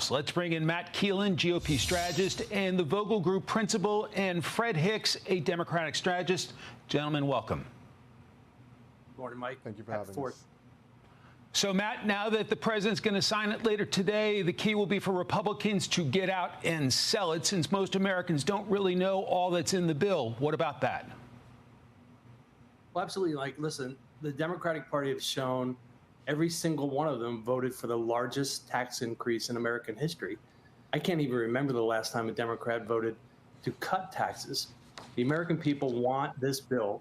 House. Let's bring in Matt Keelan, GOP strategist, and the Vogel Group principal, and Fred Hicks, a Democratic strategist. Gentlemen, welcome. Good morning, Mike. Thank you for having us. So, Matt, now that the president's going to sign it later today, the key will be for Republicans to get out and sell it, since most Americans don't really know all that's in the bill. What about that? Well, absolutely. Listen, the Democratic Party has shown every single one of them voted for the largest tax increase in American history. I can't even remember the last time a Democrat voted to cut taxes. The American people want this bill.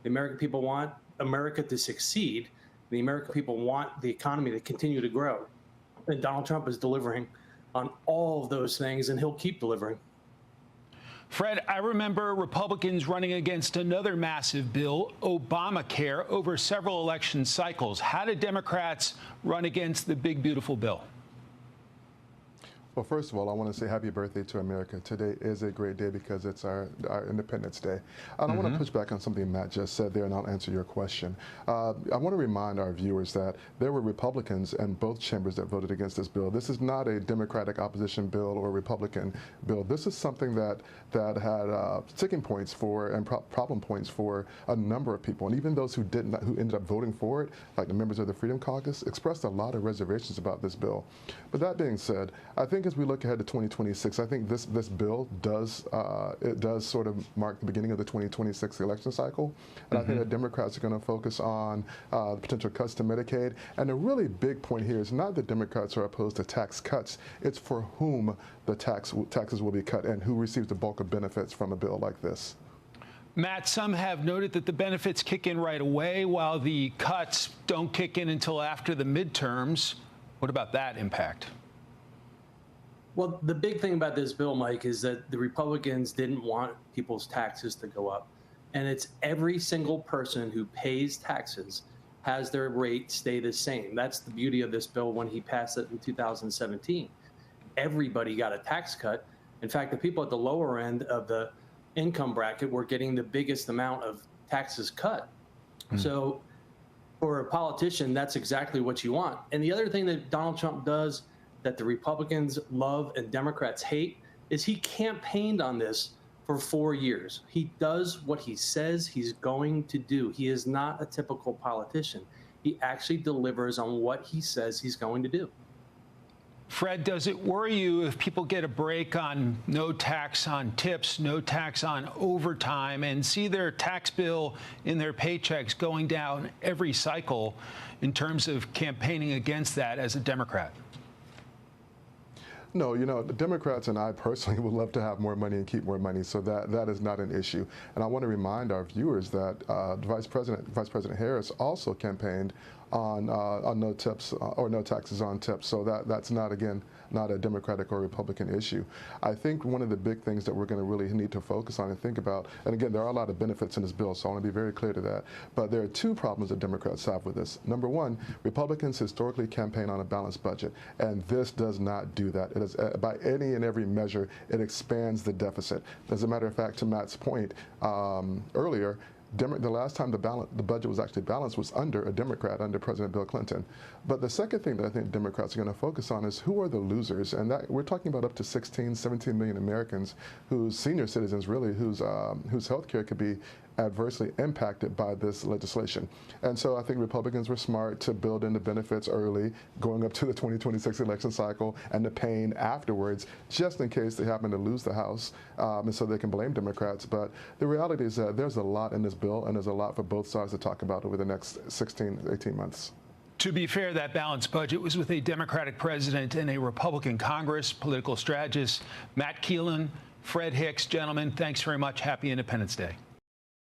The American people want America to succeed. The American people want the economy to continue to grow. And Donald Trump is delivering on all of those things, and he'll keep delivering. Fred, I remember Republicans running against another massive bill, Obamacare, over several election cycles. How did Democrats run against the big, beautiful bill? Well, first of all, I want to say happy birthday to America. Today is a great day because it's our Independence Day. And I want to push back on something Matt just said there, and I'll answer your question. I want to remind our viewers that there were Republicans in both chambers that voted against this bill. This is not a Democratic opposition bill or Republican bill. This is something that had sticking points for and problem points for a number of people. And even those who who ended up voting for it, like the members of the Freedom Caucus, expressed a lot of reservations about this bill. But that being said, I think as we look ahead to 2026, I think this bill does sort of mark the beginning of the 2026 election cycle. And I think that Democrats are going to focus on potential cuts to Medicaid. And the really big point here is not that Democrats are opposed to tax cuts. It's for whom the taxes will be cut and who receives the bulk of benefits from a bill like this. Matt, some have noted that the benefits kick in right away while the cuts don't kick in until after the midterms. What about that impact? Well, the big thing about this bill, Mike, is that the Republicans didn't want people's taxes to go up. And it's every single person who pays taxes has their rate stay the same. That's the beauty of this bill when he passed it in 2017. Everybody got a tax cut. In fact, the people at the lower end of the income bracket were getting the biggest amount of taxes cut. So for a politician, that's exactly what you want. And the other thing that Donald Trump does that the Republicans love and Democrats hate is he campaigned on this for 4 years. He does what he says he's going to do. He is not a typical politician. He actually delivers on what he says he's going to do. Fred, does it worry you if people get a break on no tax on tips, no tax on overtime, and see their tax bill in their paychecks going down every cycle in terms of campaigning against that as a Democrat? No, the Democrats and I personally would love to have more money and keep more money, so that is not an issue. And I want to remind our viewers that Vice President Harris also campaigned on no tips or no taxes on tips. So that's not, again, not a Democratic or Republican issue. I think one of the big things that we're going to really need to focus on and think about, and again, there are a lot of benefits in this bill, so I want to be very clear to that, but there are two problems that Democrats have with this. Number one, Republicans historically campaign on a balanced budget, and this does not do that. It is, by any and every measure, it expands the deficit. As a matter of fact, to Matt's point earlier, the last time the budget was actually balanced was under a Democrat, under President Bill Clinton. But the second thing that I think Democrats are going to focus on is who are the losers. And that we're talking about up to 16, 17 million Americans whose senior citizens really, whose health care could be adversely impacted by this legislation. And so I think Republicans were smart to build in the benefits early, going up to the 2026 election cycle, and the pain afterwards, just in case they happen to lose the House, and so they can blame Democrats. But the reality is that there's a lot in this bill, and there's a lot for both sides to talk about over the next 16, 18 months. To be fair, that balanced budget was with a Democratic president and a Republican Congress. Political strategist Matt Keelan, Fred Hicks, gentlemen, thanks very much. Happy Independence Day.